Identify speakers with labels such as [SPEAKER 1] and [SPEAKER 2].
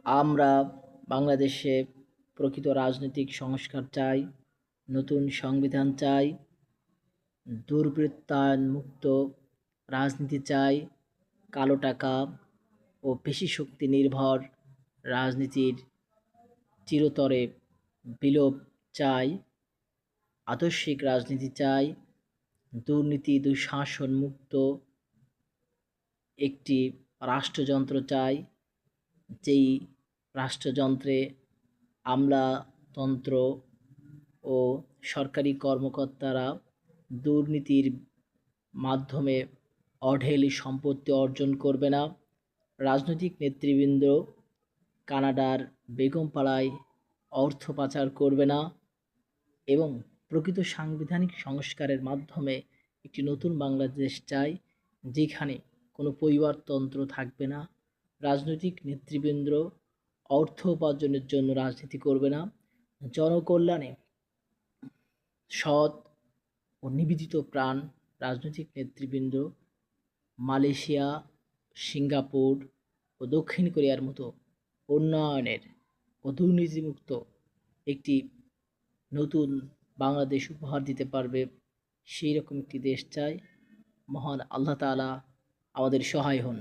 [SPEAKER 1] আমরা বাংলাদেশে প্রকৃত রাজনৈতিক সংস্কার চাই, নতুন সংবিধান চাই, দুর্বৃত্তায়নমুক্ত রাজনীতি চাই, কালো টাকা ও পেশিশক্তি নির্ভর রাজনীতির চিরতরে বিলোপ চাই, আদর্শিক রাজনীতি চাই, দুর্নীতি দুঃশাসনমুক্ত একটি রাষ্ট্রযন্ত্র চাই, যেই রাষ্ট্রযন্ত্রে আমলাতন্ত্র ও সরকারি কর্মকর্তারা দুর্নীতির মাধ্যমে অঢেল সম্পত্তি অর্জন করবে না, রাজনৈতিক নেতৃবৃন্দ কানাডার বেগমপাড়ায় অর্থ পাচার করবে না এবং প্রকৃত সাংবিধানিক সংস্কারের মাধ্যমে একটি নতুন বাংলাদেশ চাই, যেখানে কোনো পরিবারতন্ত্র থাকবে না, রাজনৈতিক নেতৃবৃন্দ অর্থ উপার্জনের জন্য রাজনীতি করবে না, জনকল্যাণে সৎ ও নিবেদিত প্রাণ রাজনৈতিক নেতৃবৃন্দ মালয়েশিয়া, সিঙ্গাপুর ও দক্ষিণ কোরিয়ার মতো উন্নয়নের ও দুর্নীতিমুক্ত একটি নতুন বাংলাদেশ উপহার দিতে পারবে, সেই রকম একটি দেশ চাই। মহান আল্লাহ তাআলা আমাদের সহায় হন।